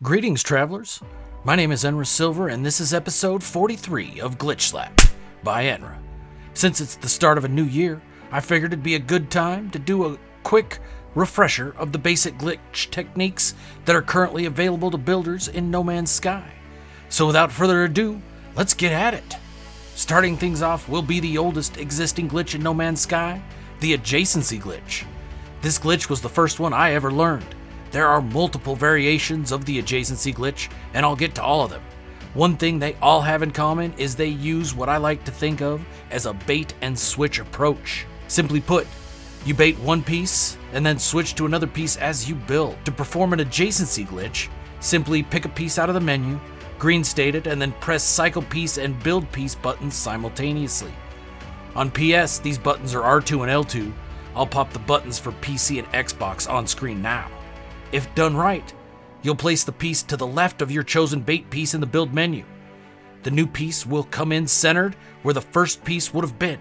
Greetings, travelers. My name is Enra Silver, and this is episode 43 of GlitchSlapped by Enra. Since it's the start of a new year, I figured it'd be a good time to do a quick refresher of the basic glitch techniques that are currently available to builders in No Man's Sky. So without further ado, let's get at it. Starting things off will be the oldest existing glitch in No Man's Sky, the adjacency glitch. This glitch was the first one I ever learned. There are multiple variations of the adjacency glitch, and I'll get to all of them. One thing they all have in common is they use what I like to think of as a bait and switch approach. Simply put, you bait one piece and then switch to another piece as you build. To perform an adjacency glitch, simply pick a piece out of the menu, green state it, and then press cycle piece and build piece buttons simultaneously. On PS, these buttons are R2 and L2. I'll pop the buttons for PC and Xbox on screen now. If done right, you'll place the piece to the left of your chosen bait piece in the build menu. The new piece will come in centered where the first piece would have been.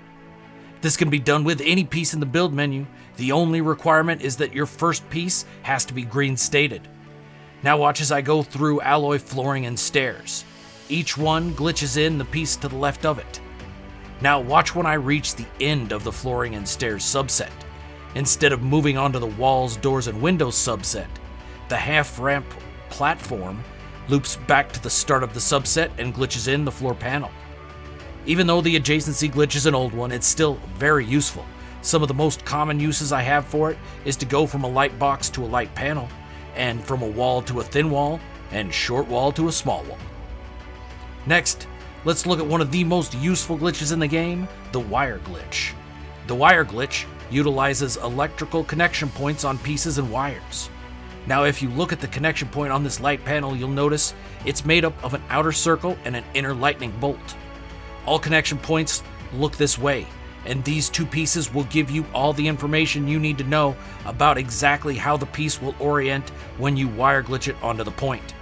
This can be done with any piece in the build menu. The only requirement is that your first piece has to be green stated. Now watch as I go through alloy flooring and stairs. Each one glitches in the piece to the left of it. Now watch when I reach the end of the flooring and stairs subset. Instead of moving onto the walls, doors, and windows subset, the half-ramp platform loops back to the start of the subset and glitches in the floor panel. Even though the adjacency glitch is an old one, it's still very useful. Some of the most common uses I have for it is to go from a light box to a light panel, and from a wall to a thin wall, and short wall to a small wall. Next, let's look at one of the most useful glitches in the game, the wire glitch. The wire glitch utilizes electrical connection points on pieces and wires. Now if you look at the connection point on this light panel, you'll notice it's made up of an outer circle and an inner lightning bolt. All connection points look this way, and these two pieces will give you all the information you need to know about exactly how the piece will orient when you wire glitch it onto the point.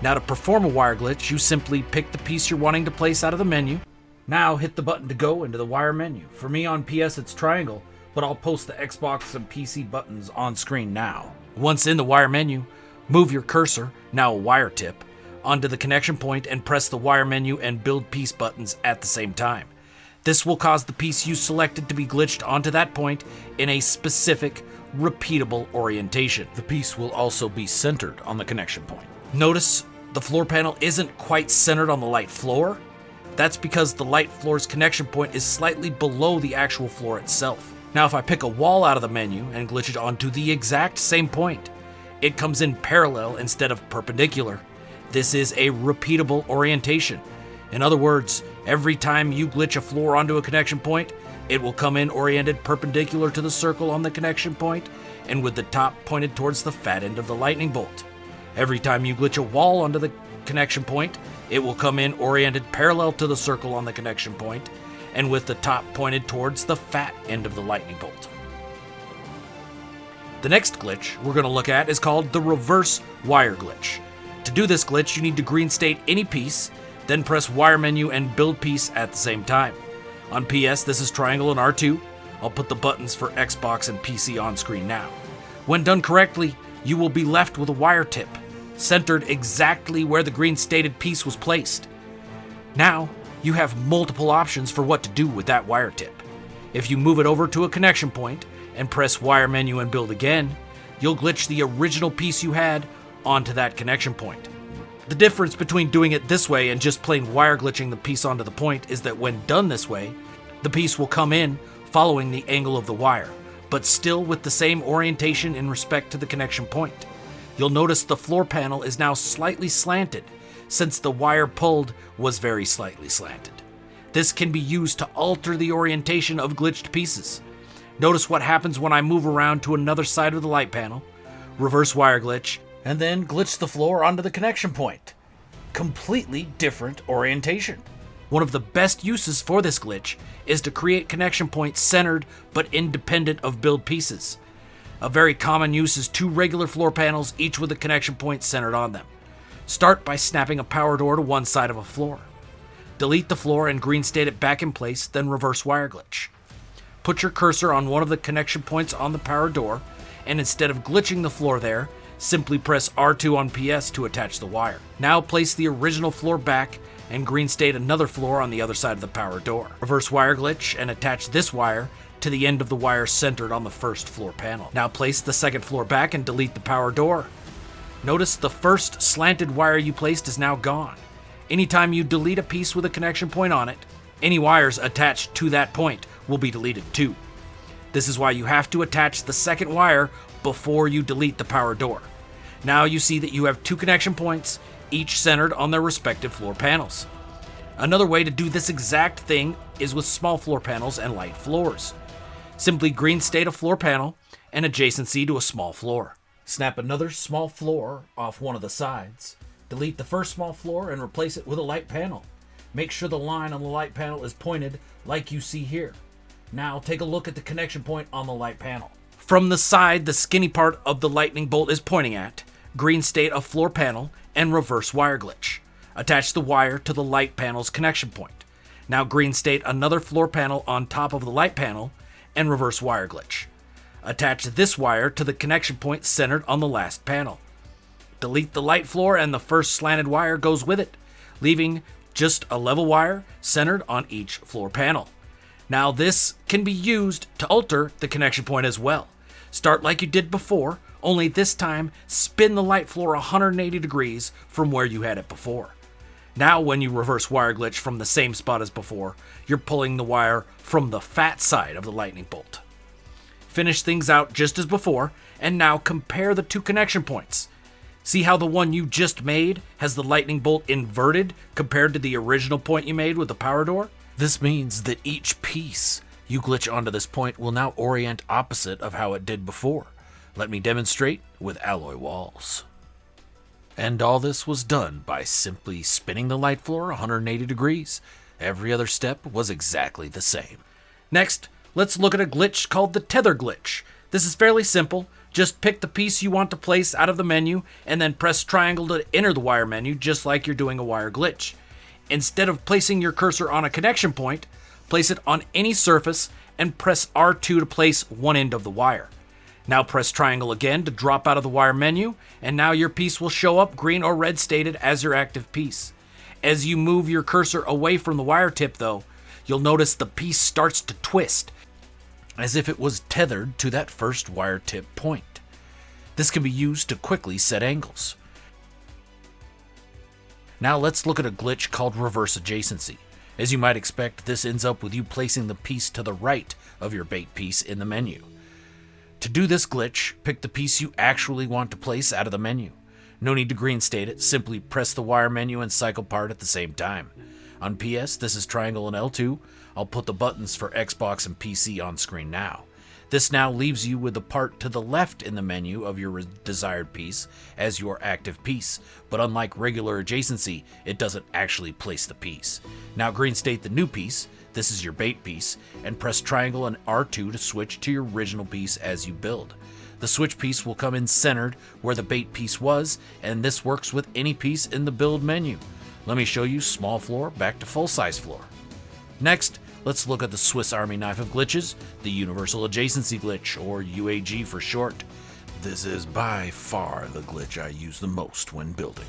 Now to perform a wire glitch, you simply pick the piece you're wanting to place out of the menu. Now hit the button to go into the wire menu. For me on PS it's triangle, but I'll post the Xbox and PC buttons on screen now. Once in the wire menu, move your cursor, now a wire tip, onto the connection point and press the wire menu and build piece buttons at the same time. This will cause the piece you selected to be glitched onto that point in a specific, repeatable orientation. The piece will also be centered on the connection point. Notice the floor panel isn't quite centered on the light floor. That's because the light floor's connection point is slightly below the actual floor itself. Now if I pick a wall out of the menu and glitch it onto the exact same point, it comes in parallel instead of perpendicular. This is a repeatable orientation. In other words, every time you glitch a floor onto a connection point, it will come in oriented perpendicular to the circle on the connection point and with the top pointed towards the fat end of the lightning bolt. Every time you glitch a wall onto the connection point, it will come in oriented parallel to the circle on the connection point and with the top pointed towards the fat end of the lightning bolt. The next glitch we're going to look at is called the reverse wire glitch. To do this glitch, you need to green state any piece, then press wire menu and build piece at the same time. On PS, this is triangle and R2. I'll put the buttons for Xbox and PC on screen now. When done correctly, you will be left with a wire tip, centered exactly where the green stated piece was placed. Now, you have multiple options for what to do with that wire tip. If you move it over to a connection point and press wire menu and build again, you'll glitch the original piece you had onto that connection point. The difference between doing it this way and just plain wire glitching the piece onto the point is that when done this way, the piece will come in following the angle of the wire, but still with the same orientation in respect to the connection point. You'll notice the floor panel is now slightly slanted, since the wire pulled was very slightly slanted. This can be used to alter the orientation of glitched pieces. Notice what happens when I move around to another side of the light panel, reverse wire glitch, and then glitch the floor onto the connection point. Completely different orientation. One of the best uses for this glitch is to create connection points centered but independent of build pieces. A very common use is two regular floor panels, each with a connection point centered on them. Start by snapping a power door to one side of a floor. Delete the floor and green state it back in place, then reverse wire glitch. Put your cursor on one of the connection points on the power door, and instead of glitching the floor there, Simply press R2 on PS to attach the wire. Now place the original floor back and green state another floor on the other side of the power door. Reverse wire glitch and attach this wire to the end of the wire centered on the first floor panel. Now place the second floor back and delete the power door. Notice the first slanted wire you placed is now gone. Anytime you delete a piece with a connection point on it, any wires attached to that point will be deleted too. This is why you have to attach the second wire before you delete the power door. Now you see that you have 2 connection points, each centered on their respective floor panels. Another way to do this exact thing is with small floor panels and light floors. Simply green state a floor panel and adjacency to a small floor. Snap another small floor off one of the sides. Delete the first small floor and replace it with a light panel. Make sure the line on the light panel is pointed like you see here. Now take a look at the connection point on the light panel. From the side the skinny part of the lightning bolt is pointing at, green state a floor panel and reverse wire glitch. Attach the wire to the light panel's connection point. Now green state another floor panel on top of the light panel and reverse wire glitch. Attach this wire to the connection point centered on the last panel. Delete the light floor and the first slanted wire goes with it, leaving just a level wire centered on each floor panel. Now this can be used to alter the connection point as well. Start like you did before, only this time spin the light floor 180 degrees from where you had it before. Now when you reverse wire glitch from the same spot as before, you're pulling the wire from the fat side of the lightning bolt. Finish things out just as before, and now compare the 2 connection points. See how the one you just made has the lightning bolt inverted compared to the original point you made with the power door? This means that each piece you glitch onto this point will now orient opposite of how it did before. Let me demonstrate with alloy walls. And all this was done by simply spinning the light floor 180 degrees. Every other step was exactly the same. Next, let's look at a glitch called the tether glitch. This is fairly simple. Just pick the piece you want to place out of the menu and then press triangle to enter the wire menu just like you're doing a wire glitch. Instead of placing your cursor on a connection point, place it on any surface and press R2 to place one end of the wire. Now press triangle again to drop out of the wire menu, and now your piece will show up green or red stated as your active piece. As you move your cursor away from the wire tip though, you'll notice the piece starts to twist, as if it was tethered to that first wire tip point. This can be used to quickly set angles. Now let's look at a glitch called reverse adjacency. As you might expect, this ends up with you placing the piece to the right of your bait piece in the menu. To do this glitch, pick the piece you actually want to place out of the menu. No need to green state it, simply press the wire menu and cycle part at the same time. On PS, this is triangle and L2. I'll put the buttons for Xbox and PC on screen now. This now leaves you with the part to the left in the menu of your desired piece as your active piece, but unlike regular adjacency, it doesn't actually place the piece. Now green state the new piece, this is your bait piece, and press triangle and R2 to switch to your original piece as you build. The switch piece will come in centered where the bait piece was, and this works with any piece in the build menu. Let me show you small floor back to full size floor. Next, let's look at the Swiss Army knife of glitches, the Universal Adjacency Glitch, or UAG for short. This is by far the glitch I use the most when building.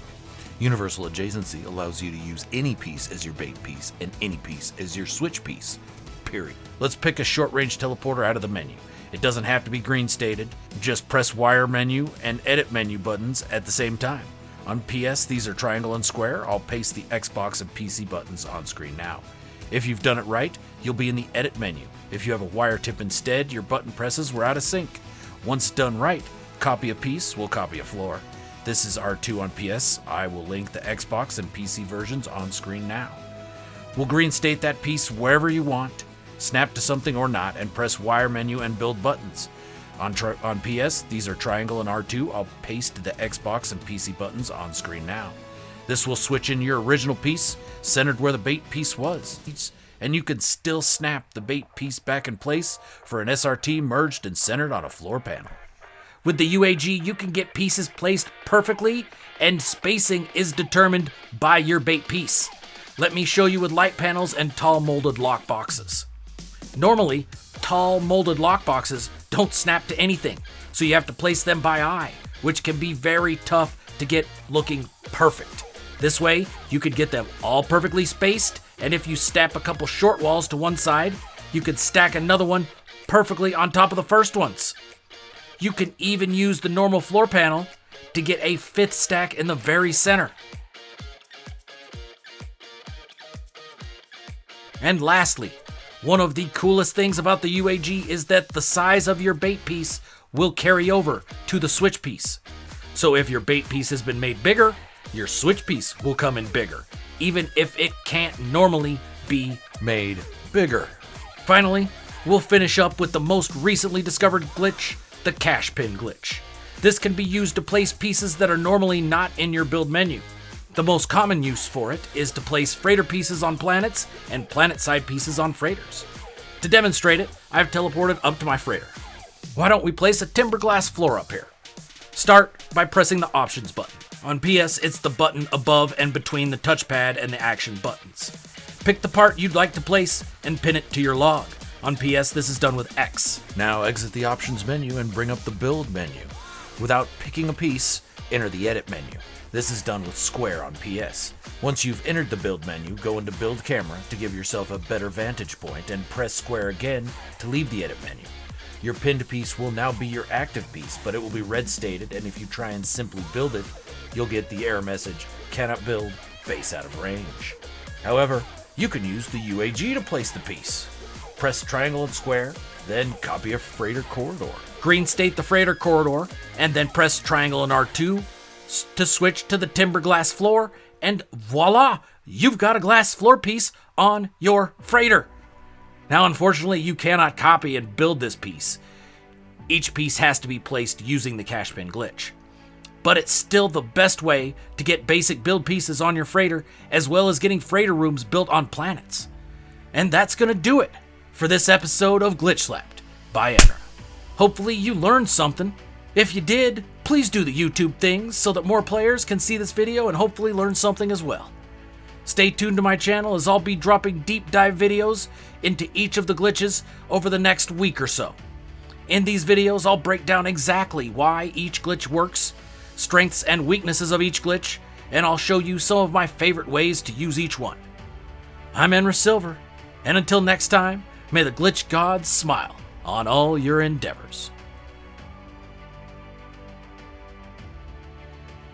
Universal Adjacency allows you to use any piece as your bait piece and any piece as your switch piece, period. Let's pick a short-range teleporter out of the menu. It doesn't have to be green stated, just press wire menu and edit menu buttons at the same time. On PS, these are triangle and square. I'll paste the Xbox and PC buttons on screen now. If you've done it right, you'll be in the edit menu. If you have a wire tip instead, your button presses were out of sync. Once done right, copy a piece will copy a floor. This is R2 on PS. I will link the Xbox and PC versions on screen now. We'll green state that piece wherever you want, snap to something or not, and press wire menu and build buttons. On PS, these are triangle and R2. I'll paste the Xbox and PC buttons on screen now. This will switch in your original piece, centered where the bait piece was, and you can still snap the bait piece back in place for an SRT merged and centered on a floor panel. With the UAG, you can get pieces placed perfectly, and spacing is determined by your bait piece. Let me show you with light panels and tall molded lock boxes. Normally, tall molded lock boxes don't snap to anything, so you have to place them by eye. which can be very tough to get looking perfect. This way, you could get them all perfectly spaced, and if you snap a couple short walls to one side, you could stack another one perfectly on top of the first ones. You can even use the normal floor panel to get a fifth stack in the very center. And lastly, one of the coolest things about the UAG is that the size of your bait piece will carry over to the switch piece. So if your bait piece has been made bigger, your switch piece will come in bigger, even if it can't normally be made bigger. Finally, we'll finish up with the most recently discovered glitch, the cash pin glitch. This can be used to place pieces that are normally not in your build menu. The most common use for it is to place freighter pieces on planets and planet side pieces on freighters. To demonstrate it, I've teleported up to my freighter. Why don't we place a timber glass floor up here? Start by pressing the options button. On PS, it's the button above and between the touchpad and the action buttons. Pick the part you'd like to place and pin it to your log. On PS, this is done with X. Now exit the options menu and bring up the build menu. Without picking a piece, enter the edit menu. This is done with square on PS. Once you've entered the build menu, go into build camera to give yourself a better vantage point and press square again to leave the edit menu. Your pinned piece will now be your active piece, but it will be red stated, and if you try and simply build it, you'll get the error message, cannot build, base out of range. However, you can use the UAG to place the piece. Press triangle and square, then copy a freighter corridor. Green state the freighter corridor, and then press triangle and R2 to switch to the timber glass floor, and voila! You've got a glass floor piece on your freighter. Now, unfortunately, you cannot copy and build this piece. Each piece has to be placed using the cash pin glitch. But it's still the best way to get basic build pieces on your freighter, as well as getting freighter rooms built on planets. And that's gonna do it for this episode of GlitchSlapped by Enra. Hopefully you learned something. If you did, please do the YouTube things so that more players can see this video and hopefully learn something as well. Stay tuned to my channel as I'll be dropping deep dive videos into each of the glitches over the next week or so. In these videos, I'll break down exactly why each glitch works, strengths and weaknesses of each glitch, and I'll show you some of my favorite ways to use each one. I'm Enra Silver, and until next time, may the glitch gods smile on all your endeavors.